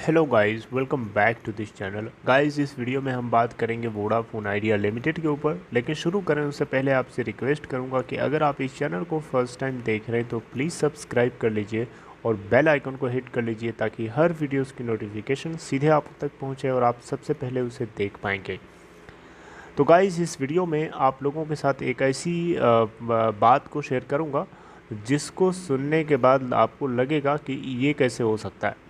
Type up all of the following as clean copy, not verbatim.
Hello guys, welcome back to this channel. Guys, इस video में हम बात करेंगे वोडाफोन आइडिया लिमिटेड के ऊपर। लेकिन शुरू करें उससे पहले आपसे रिक्वेस्ट करूंगा कि अगर आप इस चैनल को फर्स्ट टाइम देख रहे हैं तो प्लीज़ सब्सक्राइब कर लीजिए और बेल आइकन को हिट कर लीजिए ताकि हर वीडियोस की नोटिफिकेशन सीधे आप तक पहुंचे और आप सबसे पहले उसे देख पाएंगे। तो गाइस, इस वीडियो में आप लोगों के साथ एक ऐसी बात को शेयर करूँगा जिसको सुनने के बाद आपको लगेगा कि ये कैसे हो सकता है।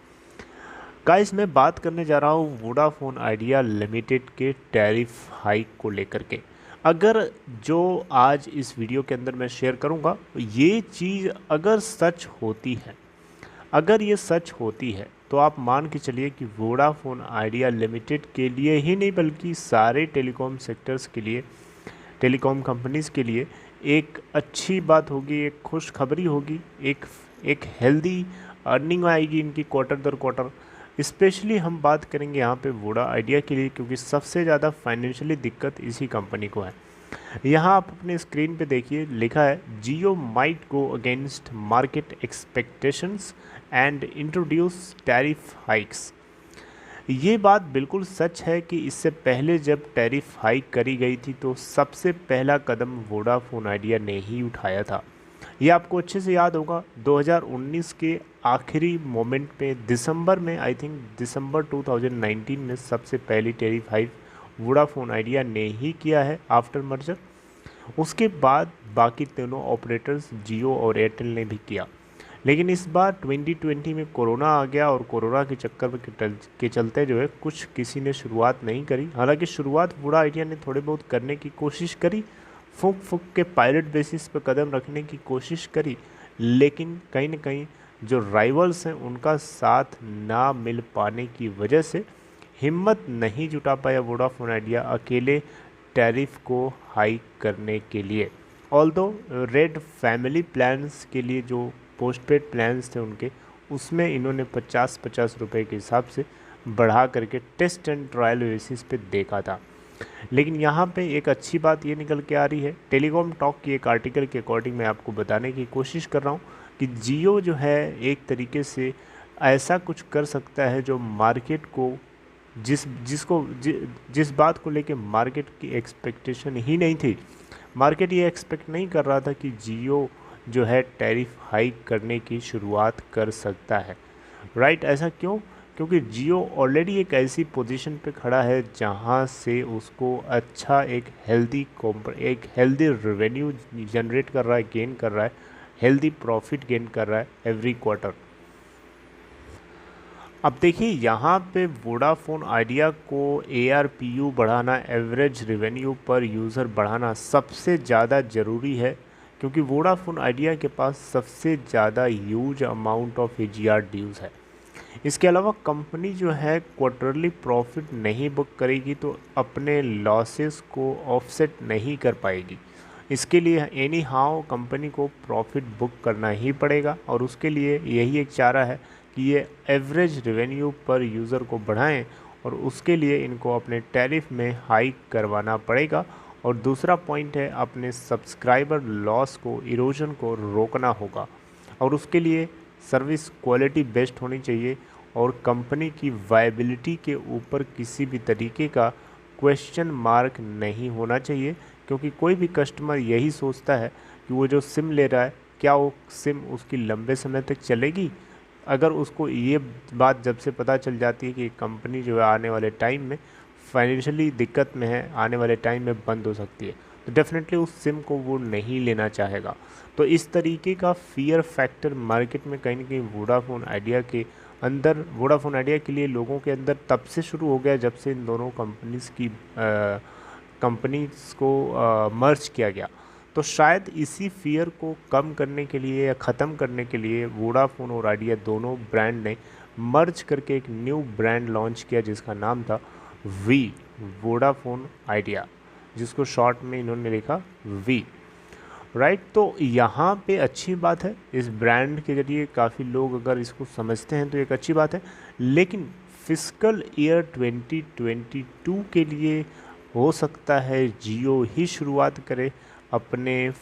गाइस, मैं बात करने जा रहा हूँ वोडाफोन आइडिया लिमिटेड के टैरिफ हाइक को लेकर के। अगर जो आज इस वीडियो के अंदर मैं शेयर करूँगा ये चीज़ अगर सच होती है, अगर ये सच होती है तो आप मान के चलिए कि वोडाफोन आइडिया लिमिटेड के लिए ही नहीं बल्कि सारे टेलीकॉम सेक्टर्स के लिए, टेलीकॉम कंपनीज़ के लिए एक अच्छी बात होगी, एक खुशखबरी होगी, एक हेल्दी अर्निंग आएगी इनकी क्वार्टर दर क्वार्टर। स्पेशली हम बात करेंगे यहाँ पे वोडा आइडिया के लिए, क्योंकि सबसे ज़्यादा फाइनेंशियली दिक्कत इसी कंपनी को है। यहाँ आप अपने स्क्रीन पे देखिए, लिखा है Jio might go against market expectations and introduce tariff hikes. ये बात बिल्कुल सच है कि इससे पहले जब टैरिफ हाइक करी गई थी तो सबसे पहला कदम वोडाफोन आइडिया ने ही उठाया था। ये आपको अच्छे से याद होगा, 2019 के आखिरी मोमेंट पे दिसंबर में, आई थिंक दिसंबर 2019 में सबसे पहली टैरिफ हाइक वोडाफोन आइडिया ने ही किया है आफ्टर मर्जर। उसके बाद बाकी तीनों ऑपरेटर्स जियो और एयरटेल ने भी किया। लेकिन इस बार 2020 में कोरोना आ गया और कोरोना के चक्कर के चलते जो है कुछ किसी ने शुरुआत नहीं करी। हालांकि शुरुआत वोडा आइडिया ने थोड़े बहुत करने की कोशिश करी, फूंक फूंक के पायलट बेसिस पर कदम रखने की कोशिश करी, लेकिन कहीं ना कहीं जो राइवल्स हैं उनका साथ ना मिल पाने की वजह से हिम्मत नहीं जुटा पाया वोडाफोन आइडिया अकेले टैरिफ को हाइक करने के लिए। ऑल्दो रेड फैमिली प्लान्स के लिए जो पोस्टपेड प्लान्स थे उनके, उसमें इन्होंने 50-50 रुपये के हिसाब से बढ़ा करके टेस्ट एंड ट्रायल बेसिस पे देखा था। लेकिन यहाँ पे एक अच्छी बात ये निकल के आ रही है, टेलीकॉम टॉक की एक आर्टिकल के अकॉर्डिंग मैं आपको बताने की कोशिश कर रहा हूँ कि जियो जो है एक तरीके से ऐसा कुछ कर सकता है जो मार्केट को जिस बात को लेके मार्केट की एक्सपेक्टेशन ही नहीं थी। मार्केट ये एक्सपेक्ट नहीं कर रहा था कि जियो जो है टैरिफ हाइक करने की शुरुआत कर सकता है। राइट, ऐसा क्यों? क्योंकि जियो ऑलरेडी एक ऐसी पोजीशन पे खड़ा है जहां से उसको अच्छा एक हेल्दी रेवेन्यू जनरेट कर रहा है, गेन कर रहा है, हेल्दी प्रॉफिट गेन कर रहा है एवरी क्वार्टर। अब देखिए, यहाँ पे वोडाफोन आइडिया को ARPU बढ़ाना, एवरेज रेवेन्यू पर यूज़र बढ़ाना सबसे ज़्यादा ज़रूरी है, क्योंकि वोडाफोन आइडिया के पास सबसे ज़्यादा ह्यूज अमाउंट ऑफ AGR ड्यूज़ है। इसके अलावा कंपनी जो है क्वार्टरली प्रॉफिट नहीं बुक करेगी तो अपने लॉसेस को ऑफसेट नहीं कर पाएगी। इसके लिए एनी हाउ कंपनी को प्रॉफिट बुक करना ही पड़ेगा और उसके लिए यही एक चारा है कि ये एवरेज रेवेन्यू पर यूज़र को बढ़ाएं, और उसके लिए इनको अपने टैरिफ में हाइक करवाना पड़ेगा। और दूसरा पॉइंट है, अपने सब्सक्राइबर लॉस को, इरोजन को रोकना होगा, और उसके लिए सर्विस क्वालिटी बेस्ट होनी चाहिए और कंपनी की वायबिलिटी के ऊपर किसी भी तरीके का क्वेश्चन मार्क नहीं होना चाहिए। क्योंकि कोई भी कस्टमर यही सोचता है कि वो जो सिम ले रहा है, क्या वो सिम उसकी लंबे समय तक चलेगी। अगर उसको ये बात जब से पता चल जाती है कि कंपनी जो है आने वाले टाइम में फाइनेंशियली दिक्कत में है, आने वाले टाइम में बंद हो सकती है, तो डेफिनेटली उस सिम को वो नहीं लेना चाहेगा। तो इस तरीके का फियर फैक्टर मार्केट में कहीं ना कहीं वोडाफोन आइडिया के अंदर, वोडाफोन आइडिया के लिए लोगों के अंदर तब से शुरू हो गया जब से इन दोनों कंपनीज़ को मर्ज किया गया। तो शायद इसी फियर को कम करने के लिए या ख़त्म करने के लिए वोडाफोन और आइडिया दोनों ब्रांड ने मर्ज करके एक न्यू ब्रांड लॉन्च किया जिसका नाम था वोडाफोन आइडिया, जिसको शॉर्ट में इन्होंने लिखा वी। राइट, तो यहाँ पे अच्छी बात है, इस ब्रांड के जरिए काफ़ी लोग अगर इसको समझते हैं तो एक अच्छी बात है। लेकिन फिस्कल ईयर 2022 के लिए हो सकता है जियो ही शुरुआत करे अपने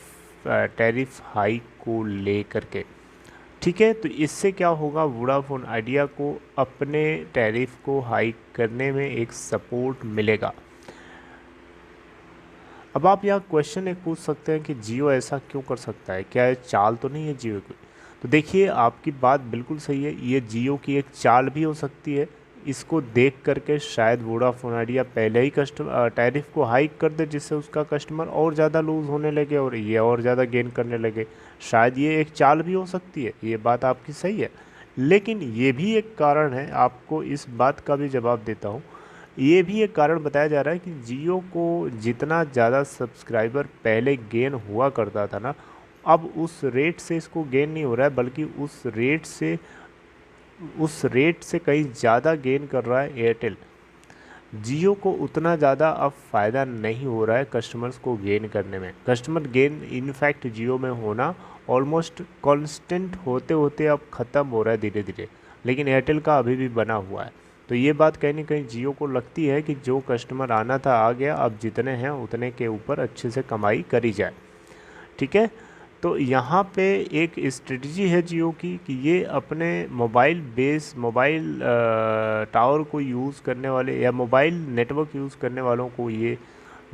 टैरिफ हाइक को ले करके। ठीक है, तो इससे क्या होगा, वोडाफोन आइडिया को अपने टैरिफ को हाइक करने में एक सपोर्ट मिलेगा। अब आप यहाँ क्वेश्चन एक पूछ सकते हैं कि जियो ऐसा क्यों कर सकता है, क्या ये चाल तो नहीं है जियो की? तो देखिए, आपकी बात बिल्कुल सही है, ये जियो की एक चाल भी हो सकती है। इसको देख करके शायद वोडाफोन आइडिया पहले ही कस्टमर टैरिफ को हाइक कर दे, जिससे उसका कस्टमर और ज़्यादा लूज़ होने लगे और ये और ज़्यादा गेन करने लगे। शायद ये एक चाल भी हो सकती है, ये बात आपकी सही है। लेकिन ये भी एक कारण है, आपको इस बात का भी जवाब देता हूँ। ये भी एक कारण बताया जा रहा है कि जियो को जितना ज़्यादा सब्सक्राइबर पहले गेन हुआ करता था ना, अब उस रेट से इसको गेन नहीं हो रहा है, बल्कि उस रेट से कहीं ज़्यादा गेन कर रहा है एयरटेल। जियो को उतना ज़्यादा अब फ़ायदा नहीं हो रहा है कस्टमर्स को गेन करने में। कस्टमर गेन इनफैक्ट जियो में होना ऑलमोस्ट कांस्टेंट होते होते अब ख़त्म हो रहा है धीरे धीरे, लेकिन एयरटेल का अभी भी बना हुआ है। तो ये बात कहीं ना कहीं जियो को लगती है कि जो कस्टमर आना था आ गया, अब जितने हैं उतने के ऊपर अच्छे से कमाई करी जाए। ठीक है, तो यहाँ पे एक स्ट्रेटजी है जियो की कि ये अपने मोबाइल टावर को यूज़ करने वाले या मोबाइल नेटवर्क यूज़ करने वालों को ये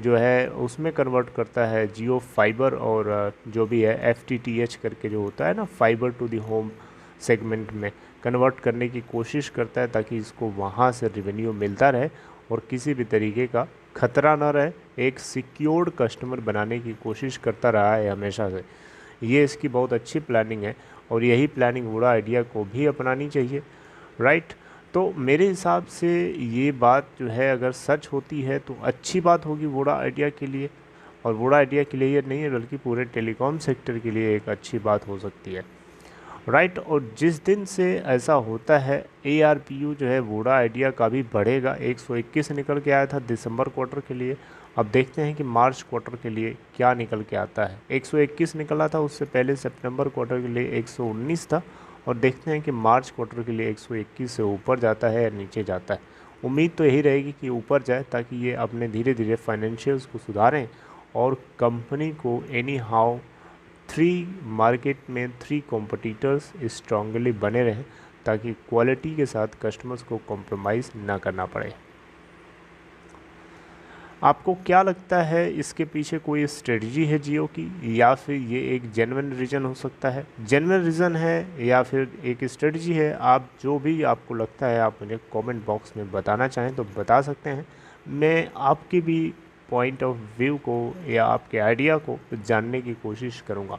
जो है उसमें कन्वर्ट करता है, जियो फाइबर और जो भी है FTTH करके जो होता है ना, fibre to the home segment में कन्वर्ट करने की कोशिश करता है, ताकि इसको वहाँ से रेवेन्यू मिलता रहे और किसी भी तरीके का खतरा ना रहे। एक सिक्योर्ड कस्टमर बनाने की कोशिश करता रहा है हमेशा से। ये इसकी बहुत अच्छी प्लानिंग है और यही प्लानिंग वोडा आइडिया को भी अपनानी चाहिए, राइट। तो मेरे हिसाब से ये बात जो है अगर सच होती है तो अच्छी बात होगी वोडा आइडिया के लिए, और वोडा आइडिया के लिए ये नहीं है बल्कि पूरे टेलीकॉम सेक्टर के लिए एक अच्छी बात हो सकती है, राइट। और जिस दिन से ऐसा होता है ARPU जो है वोडा आइडिया का भी बढ़ेगा। 121 निकल के आया था दिसंबर क्वार्टर के लिए, अब देखते हैं कि मार्च क्वार्टर के लिए क्या निकल के आता है। 121 निकला था, उससे पहले सितंबर क्वार्टर के लिए 119 था, और देखते हैं कि मार्च क्वार्टर के लिए 121 से ऊपर जाता है या नीचे जाता है। उम्मीद तो यही रहेगी कि ऊपर जाए, ताकि ये अपने धीरे धीरे फाइनेंशियल्स को सुधारें और कंपनी को एनी हाउ मार्केट में 3 कॉम्पिटिटर्स स्ट्रांगली बने रहें, ताकि क्वालिटी के साथ कस्टमर्स को कॉम्प्रोमाइज़ ना करना पड़े। आपको क्या लगता है, इसके पीछे कोई स्ट्रेटजी है जियो की, या फिर ये एक जेन्युइन रीज़न हो सकता है? जेन्युइन रीज़न है या फिर एक स्ट्रेटजी है? आप जो भी आपको लगता है आप मुझे कमेंट बॉक्स में बताना चाहें तो बता सकते हैं। मैं आपके भी पॉइंट ऑफ व्यू को या आपके आइडिया को जानने की कोशिश करूँगा।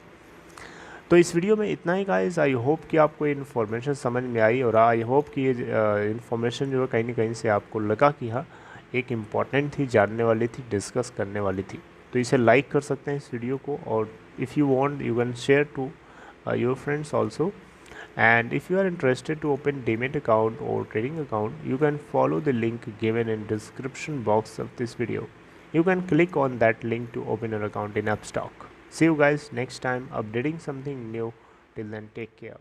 तो इस वीडियो में इतना ही गाइस। आई होप कि आपको ये इन्फॉर्मेशन समझ में आई, और आई होप कि ये इन्फॉर्मेशन जो है कहीं ना कहीं से आपको लगा कि हाँ एक इम्पॉर्टेंट थी, जानने वाली थी, डिस्कस करने वाली थी। तो इसे लाइक कर सकते हैं इस वीडियो को, और if you want you can share to your friends also. And if you are interested to open Demat account or trading account, you can follow the link given in description box of this video. You can click on that link to open an account in Upstock. See you guys next time updating something new. Till then, take care.